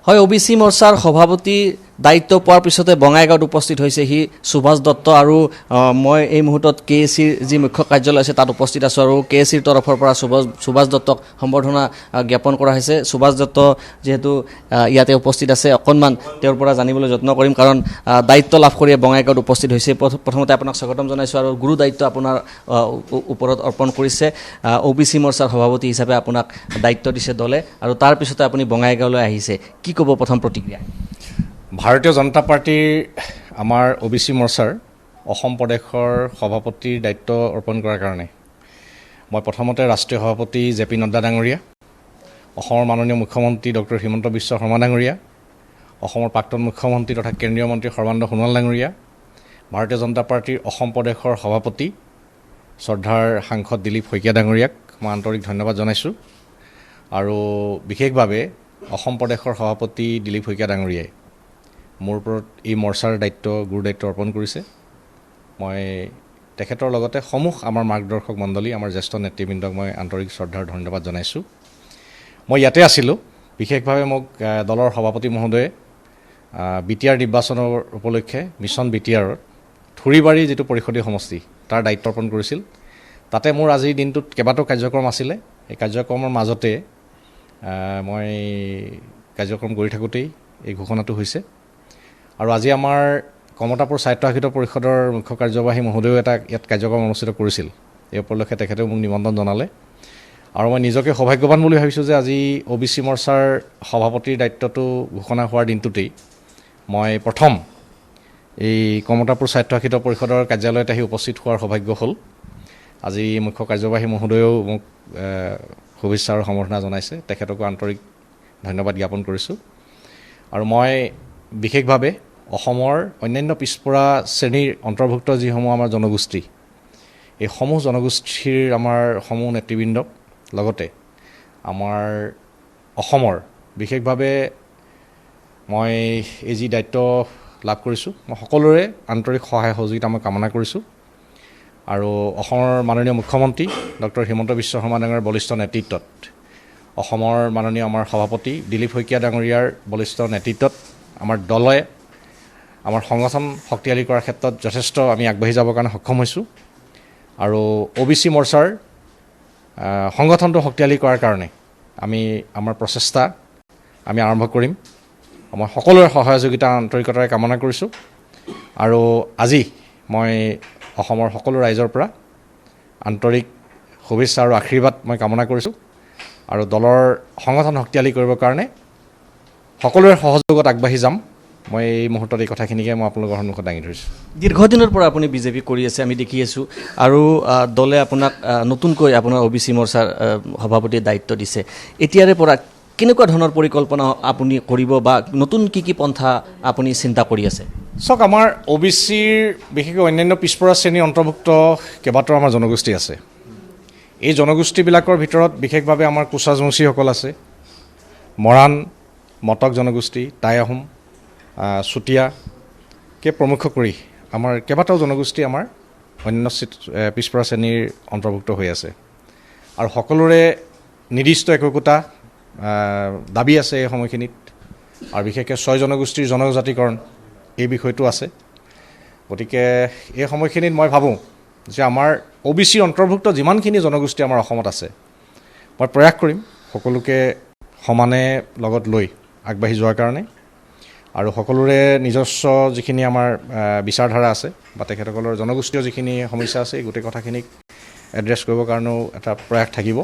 হয় ওবিচি মৰ্চাৰ সভাপতি দায়িত্ব পোৱাৰ পিছতে বঙাইগাঁৱত উপস্থিত হৈছেহি সুভাষ দত্ত আৰু মই এই মুহূৰ্তত কে এ চিৰ যি মুখ্য কাৰ্যালয় আছে তাত উপস্থিত আছোঁ আৰু কে এ চিৰ তৰফৰ পৰা সুভাষ দত্তক সম্বৰ্ধনা জ্ঞাপন কৰা হৈছে। সুভাষ দত্ত যিহেতু ইয়াতে উপস্থিত আছে, অকণমান তেওঁৰ পৰা জানিবলৈ যত্ন কৰিম, কাৰণ দায়িত্ব লাভ কৰি বঙাইগাঁৱত উপস্থিত হৈছে। প্ৰথমতে আপোনাক স্বাগতম জনাইছোঁ আৰু গুৰু দায়িত্ব আপোনাৰ ওপৰত অৰ্পণ কৰিছে। ওবিচি মৰ্চাৰ সভাপতি হিচাপে আপোনাক দায়িত্ব দিছে দলে আৰু তাৰপিছতে আপুনি বঙাইগাঁৱলৈ আহিছে, কি ক'ব প্ৰথম প্ৰতিক্ৰিয়া? ভাৰতীয় জনতা পাৰ্টীৰ আমাৰ ওবিচি মৰ্চাৰ অসম প্ৰদেশৰ সভাপতিৰ দায়িত্ব অৰ্পণ কৰাৰ কাৰণে মই প্ৰথমতে ৰাষ্ট্ৰীয় সভাপতি জে পি নাড্ডা ডাঙৰীয়া, অসমৰ মাননীয় মুখ্যমন্ত্ৰী ডক্টৰ হিমন্ত বিশ্ব শৰ্মা ডাঙৰীয়া, অসমৰ প্ৰাক্তন মুখ্যমন্ত্ৰী তথা কেন্দ্ৰীয় মন্ত্ৰী সৰ্বানন্দ সোণোৱাল ডাঙৰীয়া, ভাৰতীয় জনতা পাৰ্টীৰ অসম প্ৰদেশৰ সভাপতি শ্ৰদ্ধাৰ সাংসদ দিলীপ শইকীয়া ডাঙৰীয়াক মই আন্তৰিক ধন্যবাদ জনাইছোঁ। আৰু বিশেষভাৱে অসম প্ৰদেশৰ সভাপতি দিলীপ শইকীয়া ডাঙৰীয়াই মোৰ ওপৰত এই মৰ্চাৰ গুৰু দায়িত্ব অৰ্পণ কৰিছে। মই তেখেতৰ লগতে সমূহ আমাৰ মাৰ্গদৰ্শক মণ্ডলী, আমাৰ জ্যেষ্ঠ নেতৃবৃন্দক মই আন্তৰিক শ্ৰদ্ধাৰ ধন্যবাদ জনাইছোঁ। মই ইয়াতে আছিলোঁ, বিশেষভাৱে মোক দলৰ সভাপতি মহোদয়ে বি টি আৰ নিৰ্বাচনৰ উপলক্ষে মিছন বি টি আৰৰ থুৰিবাৰী যিটো পৰিষদীয় সমষ্টি তাৰ দায়িত্ব অৰ্পণ কৰিছিল। তাতে মোৰ আজিৰ দিনটোত কেইবাটাও কাৰ্যক্ৰম আছিলে। এই কাৰ্যক্ৰমৰ মাজতে মই কাৰ্যক্ৰম কৰি থাকোঁতেই এই ঘোষণাটো হৈছে। আৰু আজি আমাৰ কমতাপুৰ স্বায়ত্তশাসিত পৰিষদৰ মুখ্য কাৰ্যবাহী মহোদয়েও ইয়াত কাৰ্যক্ৰম অনুষ্ঠিত কৰিছিল। এই উপলক্ষে তেখেতেও মোক নিমন্ত্ৰণ জনালে আৰু মই নিজকে সৌভাগ্যৱান বুলি ভাবিছোঁ যে আজি ওবিচি মৰ্চাৰ সভাপতিৰ দায়িত্বটো ঘোষণা হোৱাৰ দিনটোতেই মই প্ৰথম এই কমতাপুৰ স্বায়ত্তশাসিত পৰিষদৰ কাৰ্যালয়ত আহি উপস্থিত হোৱাৰ সৌভাগ্য হ'ল। আজি মুখ্য কাৰ্যবাহী মহোদয়েও মোক শুভেচ্ছা আৰু সম্বৰ্ধনা জনাইছে, তেখেতকো আন্তৰিক ধন্যবাদ জ্ঞাপন কৰিছোঁ। আৰু মই বিশেষভাৱে অসমৰ অন্যান্য পিছপৰা শ্ৰেণীৰ অন্তৰ্ভুক্ত যিসমূহ আমাৰ জনগোষ্ঠী, এই সমূহ জনগোষ্ঠীৰ আমাৰ সমূহ নেতৃবৃন্দক লগতে আমাৰ অসমৰ বিশেষভাৱে মই এই যি দায়িত্ব লাভ কৰিছোঁ, মই সকলোৰে আন্তৰিক সহায় সহযোগিতা মই কামনা কৰিছোঁ। আৰু অসমৰ মাননীয় মুখ্যমন্ত্ৰী ডক্টৰ হিমন্ত বিশ্ব শৰ্মা ডাঙৰীয়াৰ বলিষ্ঠ নেতৃত্বত, অসমৰ মাননীয় আমাৰ সভাপতি দিলীপ শইকীয়া ডাঙৰীয়াৰ বলিষ্ঠ নেতৃত্বত আমাৰ দলে আমাৰ সংগঠন শক্তিশালী কৰাৰ ক্ষেত্ৰত যথেষ্ট আমি আগবাঢ়ি যাবৰ কাৰণে সক্ষম হৈছোঁ। আৰু ওবিচি মৰ্চাৰ সংগঠনটো শক্তিশালী কৰাৰ কাৰণে আমাৰ প্ৰচেষ্টা আমি আৰম্ভ কৰিম। মই সকলোৰে সহযোগিতা আন্তৰিকতাৰে কামনা কৰিছোঁ। আৰু আজি মই অসমৰ সকলো ৰাইজৰ পৰা আন্তৰিক শুভেচ্ছা আৰু আশীৰ্বাদ মই কামনা কৰিছোঁ। আৰু দলৰ সংগঠন শক্তিশালী কৰিবৰ কাৰণে সকলোৰে সহযোগত আগবাঢ়ি যাম। মই এই মুহূৰ্তত এই কথাখিনিকে মই আপোনালোকৰ সন্মুখত দাঙি ধৰিছোঁ। দীৰ্ঘদিনৰ পৰা আপুনি বিজেপি কৰি আছে, আমি দেখি আছোঁ, আৰু দলে আপোনাক নতুনকৈ আপোনাৰ ওবিচি মৰ্চাৰ সভাপতিৰ দায়িত্ব দিছে। এতিয়াৰে পৰা কেনেকুৱা ধৰণৰ পৰিকল্পনা আপুনি কৰিব বা নতুন কি পন্থা আপুনি চিন্তা কৰি আছে? চাওক, আমাৰ ওবিচিৰ বিশেষকৈ অন্যান্য পিছপৰা শ্ৰেণীৰ অন্তৰ্ভুক্ত কেইবাটাও আমাৰ জনগোষ্ঠী আছে। এই জনগোষ্ঠীবিলাকৰ ভিতৰত বিশেষভাৱে আমাৰ কোচাজংচীসকল আছে, মৰাণ, মটক জনগোষ্ঠী, টাই আহোম, চুতীয়াকে প্ৰমুখ কৰি আমাৰ কেইবাটাও জনগোষ্ঠী আমাৰ অন্যান্য পিছপৰা শ্ৰেণীৰ অন্তৰ্ভুক্ত হৈ আছে। আৰু সকলোৰে নিৰ্দিষ্ট একোটা দাবী আছে এই সময়খিনিত। আৰু বিশেষকৈ 6 জনগোষ্ঠীৰ জনজাতিকৰণ এই বিষয়টো আছে। গতিকে এই সময়খিনিত মই ভাবোঁ যে আমাৰ ওবিচিৰ অন্তৰ্ভুক্ত যিমানখিনি জনগোষ্ঠী আমাৰ অসমত আছে, মই প্ৰয়াস কৰিম সকলোকে সমানে লগত লৈ আগবাঢ়ি যোৱাৰ কাৰণে। আৰু সকলোৰে নিজস্ব যিখিনি আমাৰ বিচাৰধাৰা আছে বা তেখেতসকলৰ জনগোষ্ঠীয় যিখিনি সমস্যা আছে, এই গোটেই কথাখিনিক এড্ৰেছ কৰিবৰ কাৰণেও এটা প্ৰয়াস থাকিব।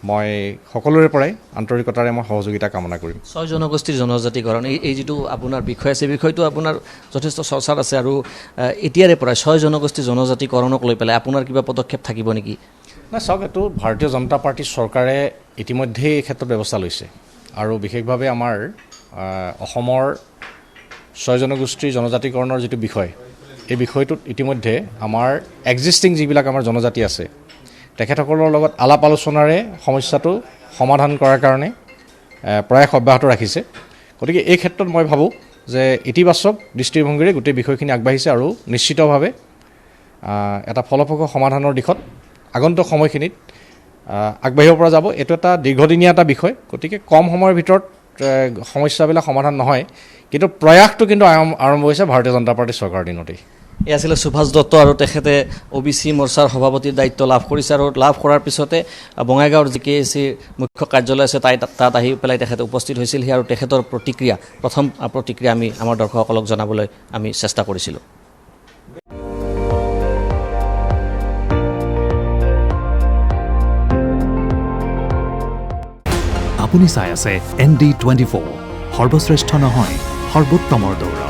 মই সকলোৰে পৰাই আন্তৰিকতাৰে মই সহযোগিতা কামনা কৰিম। 6 জনগোষ্ঠীৰ জনজাতিকৰণ এই যিটো আপোনাৰ বিষয় আছে, বিষয়টো আপোনাৰ যথেষ্ট চৰ্চাত আছে। আৰু এতিয়াৰে পৰাই 6 জনগোষ্ঠীৰ জনজাতিকৰণক লৈ পেলাই আপোনাৰ কিবা পদক্ষেপ থাকিব নেকি? নাই, চাওক, এইটো ভাৰতীয় জনতা পাৰ্টীৰ চৰকাৰে ইতিমধ্যেই এই ক্ষেত্ৰত ব্যৱস্থা লৈছে। আৰু বিশেষভাৱে আমাৰ অসমৰ 6 জনগোষ্ঠীৰ জনজাতিকৰণৰ যিটো বিষয়, এই বিষয়টোত ইতিমধ্যে আমাৰ এক্সিষ্টিং যিবিলাক আমাৰ জনজাতি আছে, তেখেতসকলৰ লগত আলাপ আলোচনাৰে সমস্যাটো সমাধান কৰাৰ কাৰণে প্ৰয়াস অব্যাহত ৰাখিছে। গতিকে এই ক্ষেত্ৰত মই ভাবোঁ যে ইতিবাচক দৃষ্টিভংগীৰে গোটেই বিষয়খিনি আগবাঢ়িছে আৰু নিশ্চিতভাৱে এটা ফলপ্ৰসূ সমাধানৰ দিশত আগন্তুক সময়খিনিত আগবাঢ়িব পৰা যাব। এইটো এটা দীৰ্ঘদিনীয়া এটা বিষয়, গতিকে কম সময়ৰ ভিতৰত সমস্যাবিলাক সমাধান নহয়, কিন্তু প্ৰয়াসটো কিন্তু আৰম্ভ হৈছে ভাৰতীয় জনতা পাৰ্টীৰ চৰকাৰৰ দিনতেই। এই আছিলে সুভাষ দত্ত আৰু তেখেতে OBC মৰ্চাৰ সভাপতিৰ দায়িত্ব লাভ কৰিছে আৰু লাভ কৰাৰ পিছতে বঙাইগাঁৱৰ যি KACৰ মুখ্য কাৰ্যালয় আছে তাত আহি পেলাই তেখেতে উপস্থিত হৈছিলহি আৰু তেখেতৰ প্ৰতিক্ৰিয়া প্ৰথম প্ৰতিক্ৰিয়া আমি আমাৰ দৰ্শকসকলক জনাবলৈ আমি চেষ্টা কৰিছিলোঁ। আপুনি চাই আছে ND24, সৰ্বশ্ৰেষ্ঠ নহয় সৰ্বোত্তমৰ দৌৰ।